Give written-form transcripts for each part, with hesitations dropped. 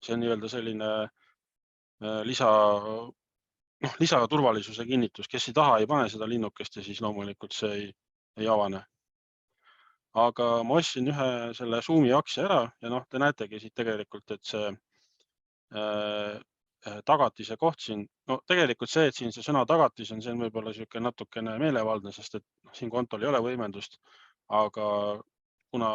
see on nii-öelda selline lisaturvalisuse kinnitus. Kes ei taha, ei pane seda linnukest ja siis loomulikult see ei avane. Aga ma ostsin ühe selle Zoomi aktsia ära ja te näetegi siit tegelikult, et see tagatise koht siin, tegelikult see, et siin see sõna tagatis on, see on võib-olla sihuke natukene meelevaldne, sest et siin kontol ei ole võimendust, aga kuna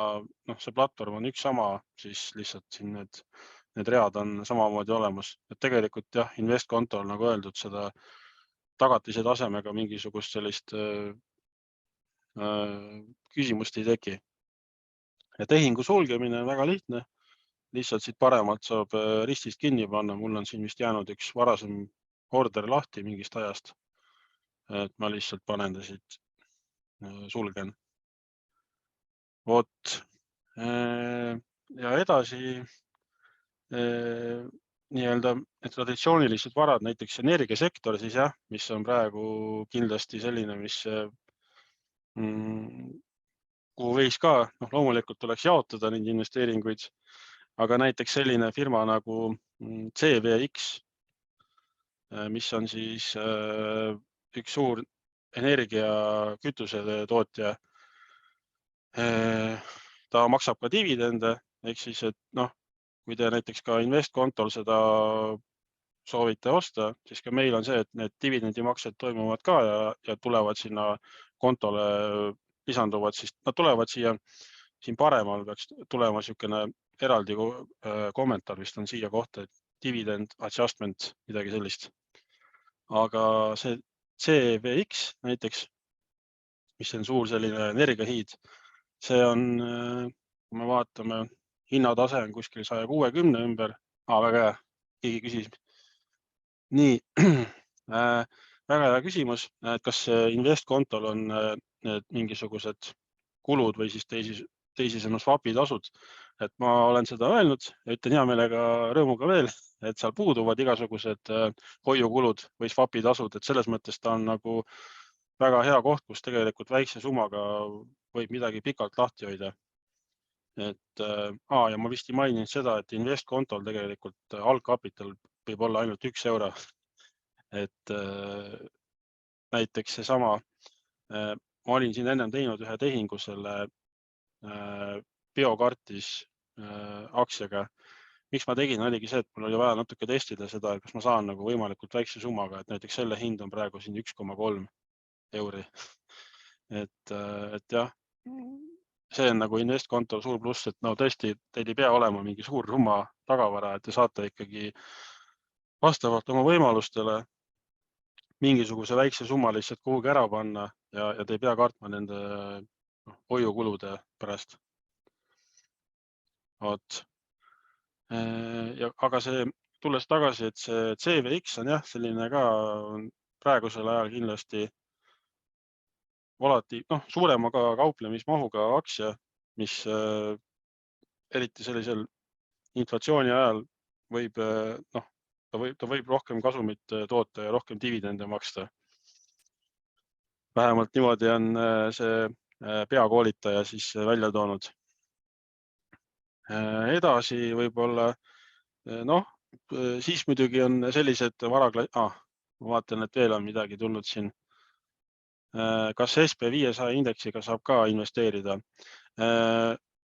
see platvorm on üks sama, siis lihtsalt siin need read on samamoodi olemas. Et tegelikult jah, investkontol, nagu öeldud, seda tagatise tasemega mingisugust sellist küsimust ei teki. Ja tehingu sulgemine on väga lihtne. Lihtsalt siit paremalt saab ristist kinni panna. Mul on siin vist jäänud üks varasem order lahti mingist ajast. Et ma lihtsalt panen ta siit, sulgen. Vot. Ja edasi nii-öelda traditsioonilised varad, näiteks energiasektor siis jah, mis on praegu kindlasti selline, mis kuhu võiks ka, loomulikult tuleks jaotada neid investeeringuid, aga näiteks selline firma nagu CVX, mis on siis üks suur energiakütuse tootja, ta maksab ka dividende, ehk siis, et kui te näiteks ka investkontol seda soovite osta, siis ka meil on see, et need dividendimaksed toimuvad ka ja tulevad sinna kontole, lisanduvad, siis nad tulevad siia, siin paremal peaks tulema niisugune eraldi kommentaar vist on siia kohta, et dividend adjustment, midagi sellist. Aga see CVX näiteks, mis on suur selline energiahiid, see on, kui me vaatame, hinnatase on kuskil 160 ümber. Väga hea, keegi küsis. Nii, väga hea küsimus, et kas investkontol on need mingisugused kulud või siis teisisõnu swapi tasud. Et ma olen seda öelnud ja ütlen hea meelega rõõmuga veel, et seal puuduvad igasugused hoiukulud või swapi tasud, et selles mõttes ta on nagu väga hea koht, kus tegelikult väikse summaga võib midagi pikalt lahti hoida. Et ja ma vist ei maininud seda, et investkontol tegelikult algkapital võib olla ainult 1 euro. Et näiteks seesama, ma olin siin ennem teinud ühe tehingu selle Biokartis aktsiaga. Miks ma tegin, oligi see, et mul oli vaja natuke testida seda, kas ma saan nagu võimalikult väikse summaga, et näiteks selle hind on praegu siin 1,3 euri. Et jah, see on nagu investkontol suur pluss, et tõesti, teil ei pea olema mingi suur summa tagavara, et te saate ikkagi vastavalt oma võimalustele mingisuguse väikse summa lihtsalt kuhugi ära panna ja te ei pea kartma nende hoiukulude pärast. Vot. Aga see, tulles tagasi, et see CVX on jah, selline ka praegusel ajal kindlasti alati suurema ka kauplemismahuga aktsia, mis eriti sellisel inflatsiooni ajal võib, ta võib rohkem kasumit toota ja rohkem dividende maksta. Vähemalt niimoodi on see peakoolitaja siis välja toonud. Edasi võib-olla, siis muidugi on sellised ma vaatan, et veel on midagi tulnud siin. Kas SP500 indeksiga saab ka investeerida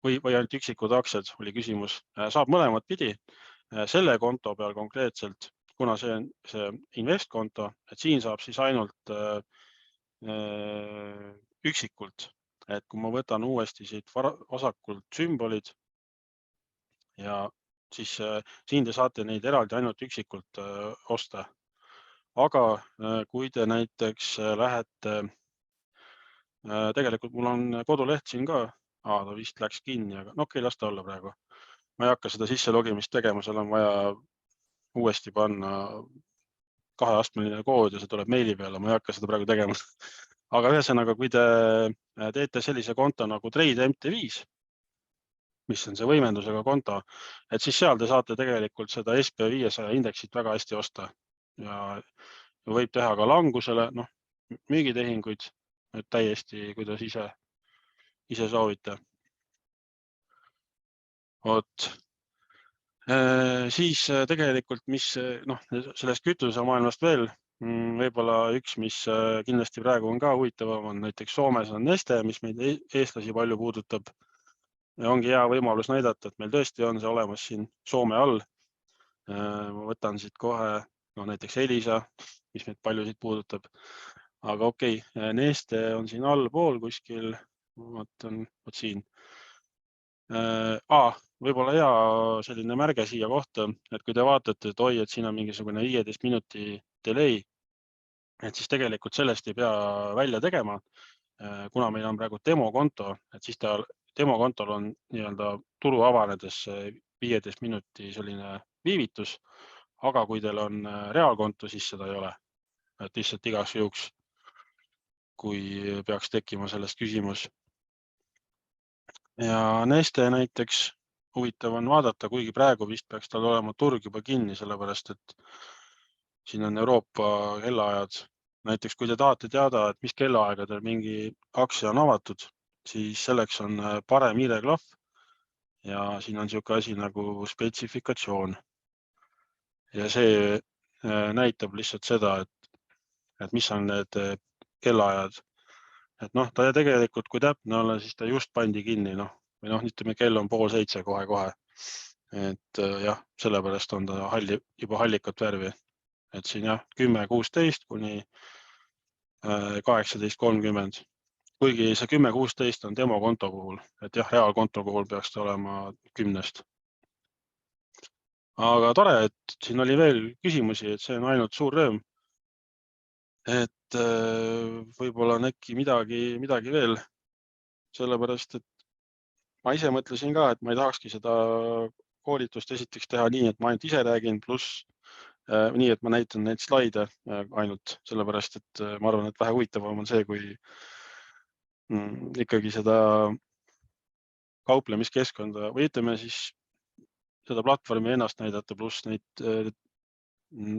või ainult üksikud aktsiad, oli küsimus. Saab mõlemat pidi. Selle konto peal konkreetselt, kuna see on see investkonto, et siin saab siis ainult üksikult. Et kui ma võtan uuesti siit vasakult sümbolid ja siis siin te saate neid eraldi ainult üksikult osta. Aga kui te näiteks lähete, tegelikult mul on koduleht siin ka, ta vist läks kinni, aga okei, las ta olla praegu. Ma ei hakka seda sisselogimist tegema, seal on vaja uuesti panna 2-astmeline kood ja see tuleb meili peale, ma ei hakka seda praegu tegema. Aga ühesõnaga, kui te teete sellise konto nagu Trade MT5, mis on see võimendusega konto, et siis seal te saate tegelikult seda SP500 indeksit väga hästi osta ja võib teha ka langusele, müügitehinguid, et täiesti, kuidas ise soovite. Vot. Siis tegelikult, mis sellest kütusemaailmast veel, võib-olla üks, mis kindlasti praegu on ka huvitavam, on näiteks Soomes on Neste, mis meid eestlasi palju puudutab. Ja ongi hea võimalus näidata, et meil tõesti on see olemas siin Soome all. Ma võtan siit kohe näiteks Elisa, mis meid paljusid puudutab. Aga okei, Neste on siin allpool kuskil, ma vaatan, vot siin. Võib-olla hea selline märge siia kohta, et kui te vaatate, et oi, et siin on mingisugune 15 minuti delay, et siis tegelikult sellest ei pea välja tegema, kuna meil on praegu demokonto, et siis demokontol on nii-öelda turu avanedes 15 minuti selline viivitus, aga kui teil on reaalkonto, siis seda ei ole. Et lihtsalt igaks juhuks, kui peaks tekkima sellest küsimus. Ja Neste näiteks huvitav on vaadata, kuigi praegu vist peaks tal olema turg juba kinni, sellepärast et siin on Euroopa kellaajad. Näiteks kui te tahate teada, et mis kellaaegadel mingi aktsia on avatud, siis selleks on parem hiireklahv ja siin on niisugune asi nagu spetsifikatsioon. Ja see näitab lihtsalt seda, et mis on need kellaajad. Et ta tegelikult, kui täpne olla, siis ta just pandi kinni, või ütleme, kell on 6:30 kohe-kohe. Et jah, sellepärast on ta juba hallikat värvi. Et siin jah, 10:16 kuni 18:30. Kuigi see 10:16 on demokonto puhul, et jah, reaalkonto puhul peaks ta olema 10-st. Aga tore, et siin oli veel küsimusi, et see on ainult suur rõõm. Et võib-olla on äkki midagi veel, sellepärast et ma ise mõtlesin ka, et ma ei tahakski seda koolitust esiteks teha nii, et ma ainult ise räägin, pluss nii, et ma näitan neid slaide ainult, sellepärast et ma arvan, et vähe huvitavam on see, kui ikkagi seda kauplemiskeskkonda või ütleme siis seda platvormi ennast näidata, pluss neid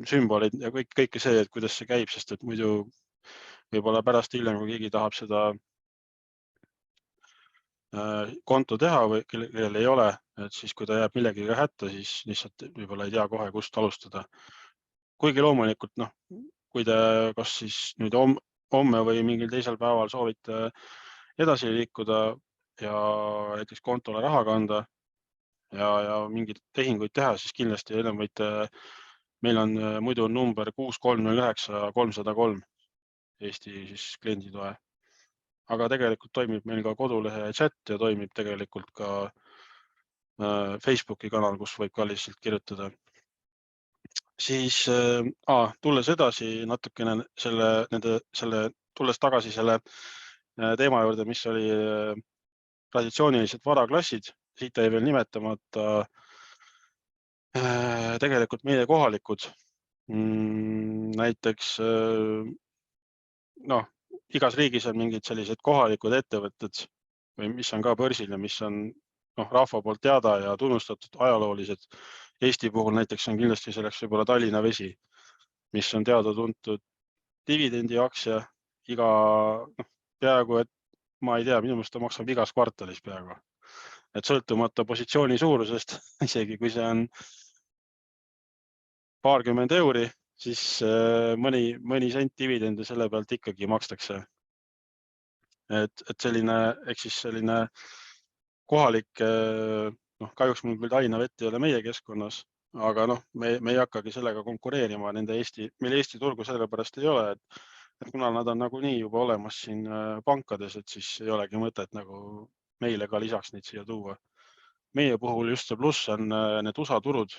sümboleid ja kõike see, et kuidas see käib, sest et muidu võib-olla pärast hiljem, kui keegi tahab seda konto teha või kellel ei ole, et siis kui ta jääb millegagi hätta, siis lihtsalt võib-olla ei tea kohe, kust alustada. Kuigi loomulikult, kui te kas siis nüüd homme või mingil teisel päeval soovite edasi liikuda ja näiteks kontole raha kanda ja mingeid tehinguid teha, siis kindlasti enam võite, meil on muidu number 6309 303 Eesti siis klienditoe. Aga tegelikult toimib meil ka kodulehe chat ja toimib tegelikult ka Facebooki kanal, kus võib ka lihtsalt kirjutada. Siis tulles edasi natukene tulles tagasi selle teema juurde, mis oli traditsioonilised varaklassid, siit jäi veel nimetamata tegelikult meie kohalikud. Näiteks igas riigis on mingid sellised kohalikud ettevõtted või mis on ka börsil ja mis on rahva poolt teada ja tunnustatud ajaloolised. Eesti puhul näiteks on kindlasti selleks võib-olla Tallinna Vesi, mis on teada-tuntud dividendiaktsia peaaegu, et ma ei tea, minu meelest ta maksab igas kvartalis peaaegu. Et sõltumata positsiooni suurusest, isegi kui see on paarkümmend euri, siis mõni sent dividende selle pealt ikkagi makstakse. Et selline kohalik, kahjuks mul küll Tallinna Vett ei ole meie keskkonnas, aga me ei hakkagi sellega konkureerima, meil Eesti turgu sellepärast ei ole, et kuna nad on nagunii juba olemas siin pankades, et siis ei olegi mõtet nagu meile ka lisaks neid siia tuua. Meie puhul just see pluss on need USA turud,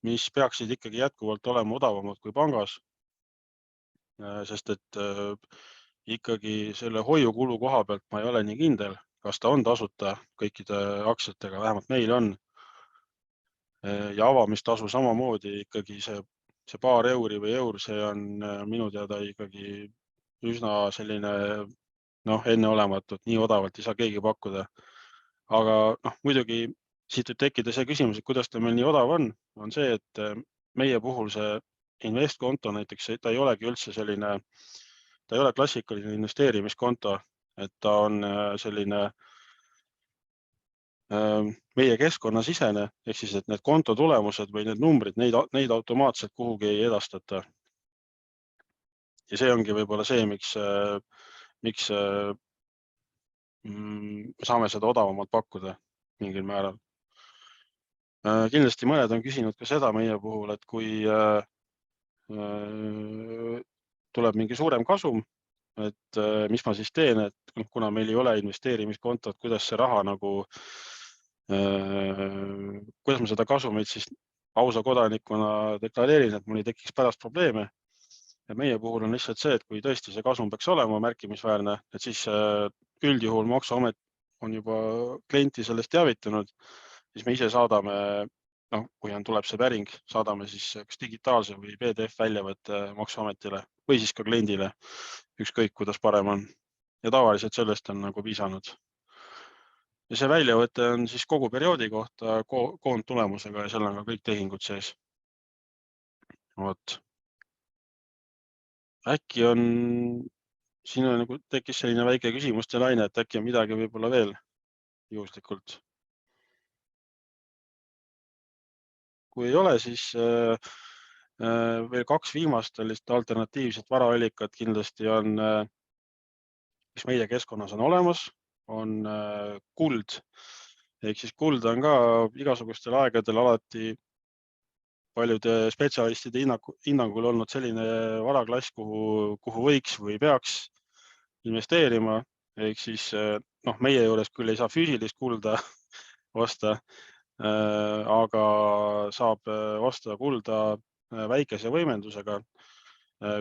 mis peaksid ikkagi jätkuvalt olema odavamad kui pangas, sest et ikkagi selle hoiukulu koha pealt ma ei ole nii kindel, kas ta on tasuta kõikide aktsiatega, vähemalt meil on. Ja avamistasu samamoodi ikkagi see paar euri või eur, see on minu teada ikkagi üsna selline enneolematult, nii odavalt ei saa keegi pakkuda. Aga muidugi siit võib tekkida see küsimus, et kuidas ta meil nii odav on see, et meie puhul see investkonto näiteks, ta ei olegi üldse selline, ta ei ole klassikaline investeerimiskonto, et ta on selline meie keskkonnasisene, ehk siis, et need konto tulemused või need numbrid, neid automaatselt kuhugi ei edastata. Ja see ongi võib-olla see, miks saame seda odavamalt pakkuda mingil määral. Kindlasti mõned on küsinud ka seda meie puhul, et kui tuleb mingi suurem kasum, et mis ma siis teen, et kuna meil ei ole investeerimiskontot, kuidas see raha nagu, kuidas ma seda kasumit siis ausa kodanikuna deklareerin, et mul ei tekiks pärast probleeme. Ja meie puhul on lihtsalt see, et kui tõesti see kasum peaks olema märkimisväärne, et siis üldjuhul Maksuamet on juba klienti sellest teavitanud, siis me ise saadame, kui tuleb see päring, saadame siis kas digitaalse või PDF väljavõtte Maksuametile või siis ka kliendile, ükskõik kuidas parem on. Ja tavaliselt sellest on nagu piisanud. Ja see väljavõte on siis kogu perioodi kohta koondtulemusega ja seal on ka kõik tehingud sees. Vot. Äkki on, siin on nagu tekkis selline väike küsimuste laine, et äkki on midagi võib-olla veel juhuslikult. Kui ei ole, siis veel 2 viimast alternatiivset varaallikat kindlasti on, mis meie keskkonnas on olemas, on kuld. Ehk siis kuld on ka igasugustel aegadel alati paljude spetsialistide hinnangul olnud selline varaklass, kuhu võiks või peaks investeerima. Ehk siis meie juures küll ei saa füüsilist kulda osta, aga saab osta kulda väikese võimendusega.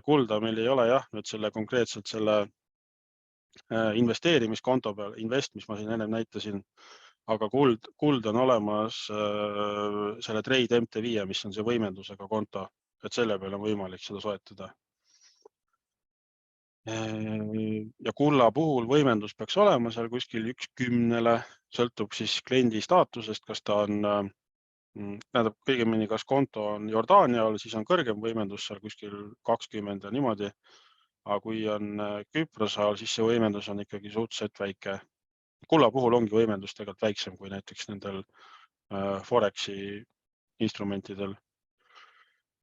Kulda meil ei ole jah, nüüd konkreetselt selle investeerimiskonto peal, mis ma siin enne näitasin, aga kuld on olemas selle Trade MT5, mis on see võimendusega konto, et selle peal on võimalik seda soetada. Ja kulla puhul võimendus peaks olema seal kuskil 1/10, sõltub siis kliendi staatusest, kas ta on, tähendab kõigemini, kas konto on Jordaania all, siis on kõrgem võimendus seal kuskil 20 ja niimoodi. Aga kui on Küprose all, siis see võimendus on ikkagi suhteliselt väike. Kulla puhul ongi võimendus tegelikult väiksem kui näiteks nendel Forexi instrumentidel.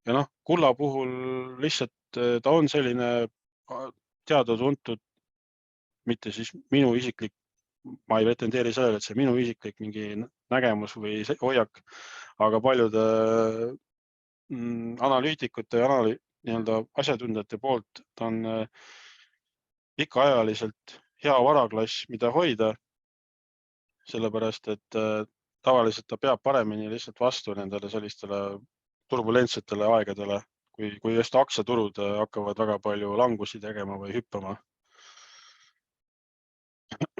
Ja kulla puhul lihtsalt ta on selline teada-tuntud, mitte siis minu isiklik, ma ei pretendeeri sellele, et see minu isiklik mingi nägemus või hoiak, aga paljude analüütikute ja asjatundjate poolt ta on pikaajaliselt hea varaklass, mida hoida, sellepärast et tavaliselt ta peab paremini lihtsalt vastu nendele sellistele turbulentsetele aegadele, kui just aktsiaturud hakkavad väga palju langusi tegema või hüppama.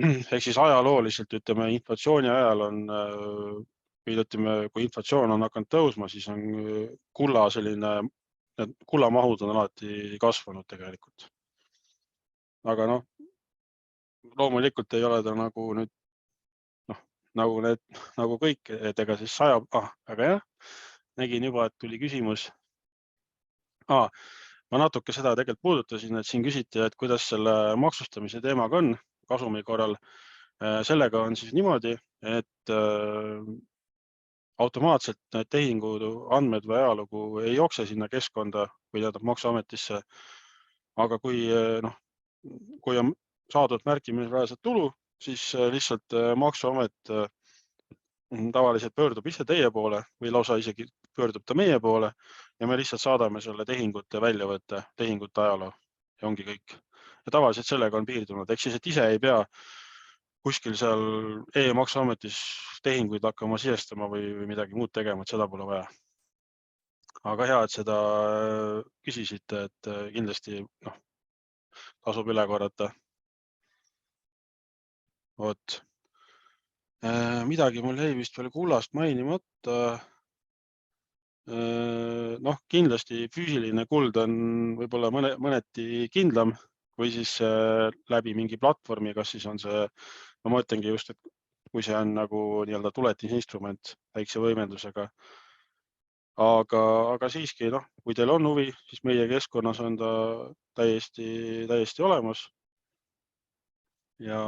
Ehk siis ajalooliselt, ütleme, inflatsiooni ajal on, kui inflatsioon on hakanud tõusma, siis on kullamahud on alati kasvanud tegelikult. Aga loomulikult ei ole ta nagu nüüd, nagu kõik, et ega siis aga jah, nägin juba, et tuli küsimus. Ma natuke seda tegelikult puudutasin, et siin küsiti, et kuidas selle maksustamise teemaga on kasumi korral. Sellega on siis niimoodi, et automaatselt need tehingu andmed või ajalugu ei jookse sinna keskkonda või Maksuametisse. Aga kui on saadud märkimisväärset tulu, siis lihtsalt Maksuamet tavaliselt pöördub ise teie poole või lausa isegi pöördub ta meie poole ja me lihtsalt saadame selle tehingute väljavõtte, tehingute ajaloo ja ongi kõik. Ja tavaliselt sellega on piirdunud, ehk siis, et ise ei pea kuskil seal e-Maksuametis tehinguid hakkama sisestama või midagi muud tegema, et seda pole vaja. Aga hea, et seda küsisite, et kindlasti tasub üle korrata. Vot. Midagi mul jäi vist veel kullast mainimata. Kindlasti füüsiline kuld on võib-olla mõneti kindlam või siis läbi mingi platvormi, kas siis on see, ma mõtlengi just, et kui see on nagu tuletisinstrument väikse võimendusega. Aga siiski, kui teil on huvi, siis meie keskkonnas on ta täiesti olemas. Ja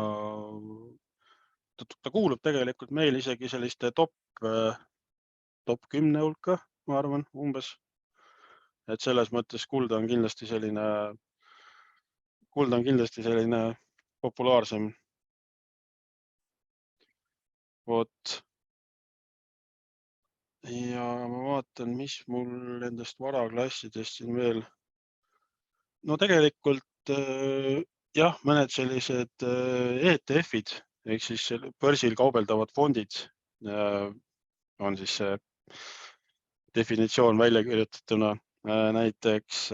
ta kuulub tegelikult meil isegi selliste top 10 hulka, ma arvan, umbes. Et selles mõttes kuld on kindlasti selline populaarsem. Vot. Ja ma vaatan, mis mul nendest varaklassidest siin veel. No tegelikult jah, mõned sellised ETF-id ehk siis börsil kaubeldavad fondid on siis see definitsioon välja kirjutatuna. Näiteks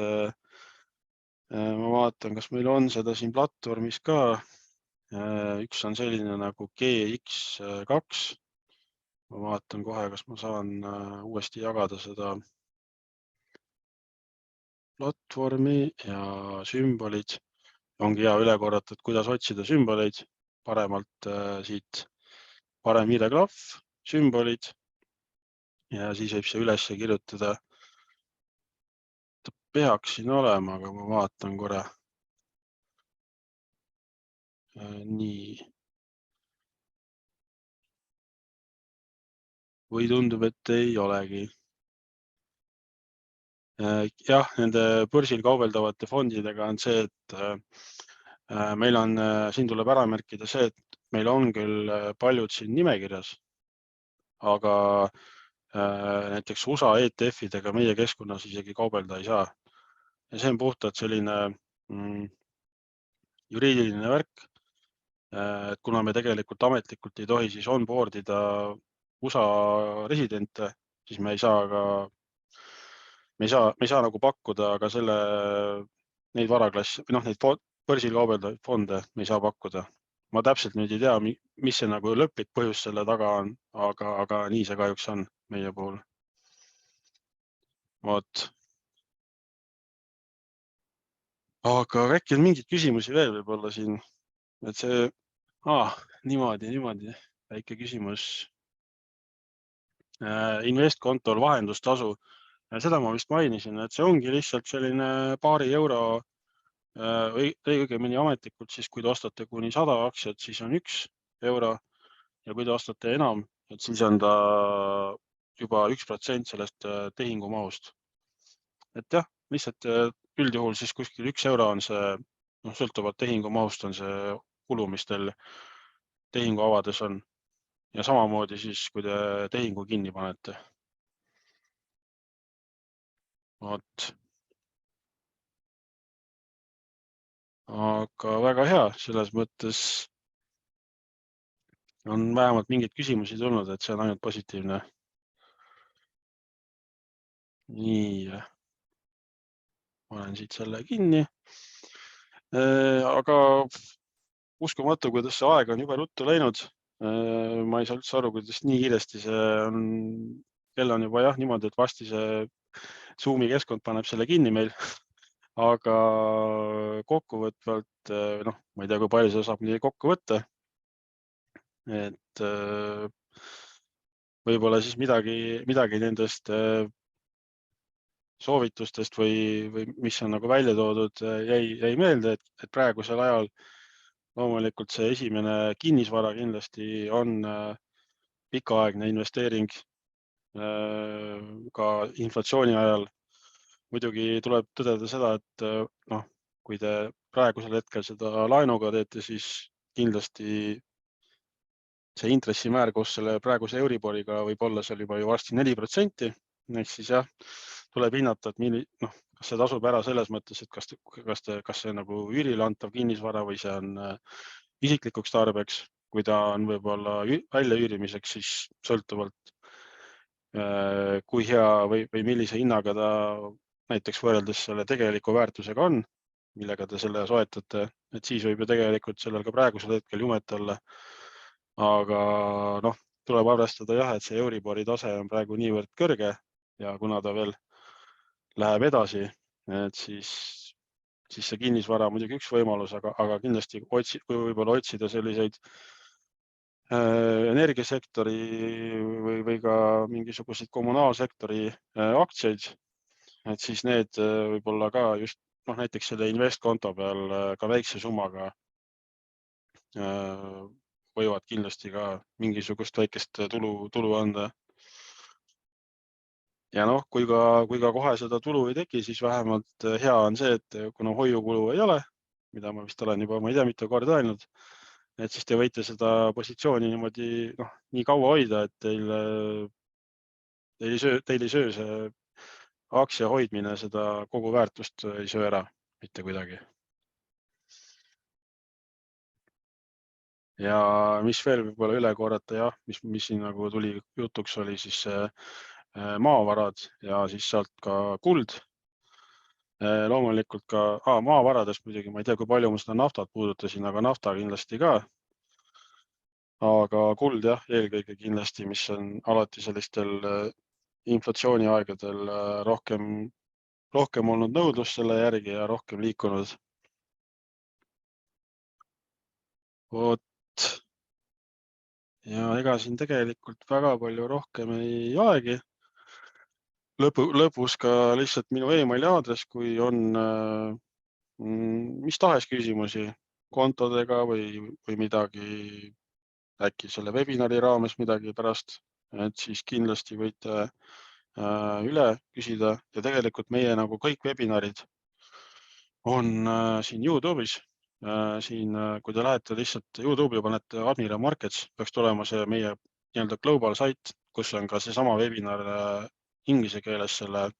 ma vaatan, kas meil on seda siin platvormis ka. Üks on selline nagu GX2. Ma vaatan kohe, kas ma saan uuesti jagada seda platvormi ja sümbolid. Ongi hea üle korrata, et kuidas otsida sümboleid paremalt siit. Parem hiireklahv, sümbolid ja siis võib see üles kirjutada. Ta peaks siin olema, aga ma vaatan korra. Nii. Või tundub, et ei olegi. Jah, nende börsil kaubeldavate fondidega on see, et meil on, siin tuleb ära märkida see, et meil on küll paljud siin nimekirjas, aga näiteks USA ETF-idega meie keskkonnas isegi kaubelda ei saa. Ja see on puhtalt selline juriidiline värk, et kuna me tegelikult ametlikult ei tohi siis onboardida USA residente, siis me ei saa nagu pakkuda ka neid varaklasse või neid börsil kaubeldavaid fonde me ei saa pakkuda. Ma täpselt nüüd ei tea, mis see nagu lõplik põhjus selle taga on, aga nii see kahjuks on meie puhul. Vot. Aga äkki on mingid küsimusi veel võib-olla siin, et see, niimoodi, väike küsimus. Investkontol vahendustasu. Seda ma vist mainisin, et see ongi lihtsalt selline paari euro õigemini ametlikult siis, kui te ostate kuni 100 aktsiat, siis on 1 euro ja kui te ostate enam, et siis on ta juba 1% sellest tehingumahust. Et jah, lihtsalt üldjuhul siis kuskil 1 euro on see, sõltuvalt tehingumahust on see kulu, mis teil tehingu avades on. Ja samamoodi siis, kui te tehingu kinni panete. Vot. Aga väga hea, selles mõttes on vähemalt mingeid küsimusi tulnud, et see on ainult positiivne. Nii, panen siit selle kinni. Aga uskumatu, kuidas see aeg on juba ruttu läinud. Ma ei saa üldse aru, kuidas nii kiiresti see on. Kell on juba jah niimoodi, et vasti see Zoomi keskkond paneb selle kinni meil. Aga kokkuvõtvalt, ma ei tea, kui palju seda saab nii kokku võtta. Et võib-olla siis midagi nendest soovitustest või mis on nagu välja toodud, jäi meelde, et praegusel ajal loomulikult see esimene kinnisvara kindlasti on pikaaegne investeering ka inflatsiooni ajal. Muidugi tuleb tõdeda seda, et kui te praegusel hetkel seda laenuga teete, siis kindlasti see intressimäär koos selle praeguse Euriboriga võib olla seal juba varsti 4%. Ehk siis jah, tuleb hinnata, et kas see tasub ära selles mõttes, et kas see nagu üürile antav kinnisvara või see on isiklikuks tarbeks. Kui ta on võib-olla välja üürimiseks, siis sõltuvalt kui hea või millise hinnaga ta näiteks võrreldes selle tegeliku väärtusega on, millega te selle soetate, et siis võib ju tegelikult sellel ka praegusel hetkel jumet olla. Aga tuleb arvestada jah, et see Euribori tase on praegu niivõrd kõrge ja kuna ta veel läheb edasi, et siis see kinnisvara muidugi üks võimalus, aga kindlasti võib-olla otsida selliseid energiasektori või ka mingisuguseid kommunaalsektori aktsiaid, et siis need võib-olla ka just näiteks selle investkonto peal ka väikse summaga võivad kindlasti ka mingisugust väikest tulu anda. Ja noh, kui ka kohe seda tulu ei teki, siis vähemalt hea on see, et kuna hoiukulu ei ole, mida ma vist olen juba, ma ei tea, mitu korda öelnud, et siis te võite seda positsiooni niimoodi nii kaua hoida, et teil ei söö see aktsia hoidmine seda kogu väärtust ei söö ära mitte kuidagi. Ja mis veel võib-olla üle korrata, jah, mis siin nagu tuli jutuks, oli siis maavarad ja siis sealt ka kuld. Loomulikult ka maavaradest muidugi, ma ei tea, kui palju ma seda naftat puudutasin, aga nafta kindlasti ka. Aga kuld jah, eelkõige kindlasti, mis on alati sellistel inflatsiooniaegadel rohkem olnud nõudlust selle järgi ja rohkem liikunud. Vot. Ja ega siin tegelikult väga palju rohkem ei olegi. Lõpus ka lihtsalt minu emaili aadress, kui on mis tahes küsimusi kontodega või midagi, äkki selle webinari raames midagi pärast, et siis kindlasti võite üle küsida ja tegelikult meie nagu kõik webinarid on siin YouTube'is. Siin, kui te lähete lihtsalt YouTube'i, panete Admira Markets, peaks tulema see meie nii-öelda global site, kus on ka seesama webinar inglise keeles selle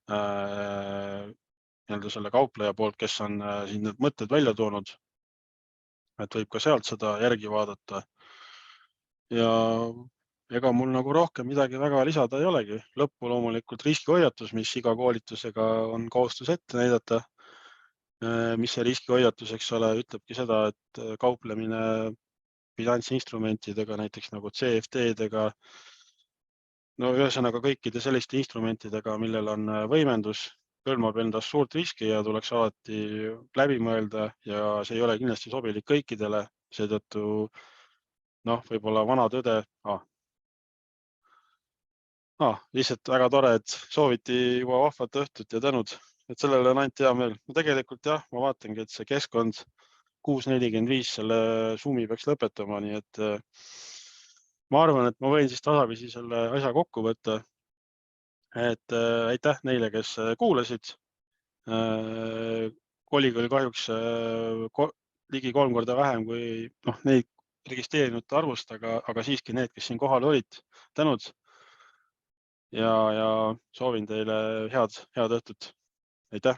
nii-öelda selle kaupleja poolt, kes on siin need mõtted välja toonud. Et võib ka sealt seda järgi vaadata. Ja ega mul nagu rohkem midagi väga lisada ei olegi. Lõppu loomulikult riskihoiatus, mis iga koolitusega on kohustus ette näidata. Mis see riskihoiatus, eks ole, ütlebki seda, et kauplemine finantsinstrumentidega, näiteks nagu CFD-dega, no ühesõnaga kõikide selliste instrumentidega, millel on võimendus, hõlmab endas suurt riski ja tuleks alati läbi mõelda ja see ei ole kindlasti sobilik kõikidele, seetõttu võib-olla vana tõde. Lihtsalt väga tore, et sooviti juba vahvat õhtut ja tänud, et sellele on ainult hea meel. Tegelikult jah, ma vaatangi, et see keskkond 6:45 selle Zoomi peaks lõpetama, nii et ma arvan, et ma võin siis tasapisi selle asja kokku võtta. Et aitäh neile, kes kuulasid. Oli küll kahjuks ligi 3 korda vähem kui neid registreerinute arvust, aga siiski need, kes siin kohal olid, tänud. Ja soovin teile head õhtut. Aitäh!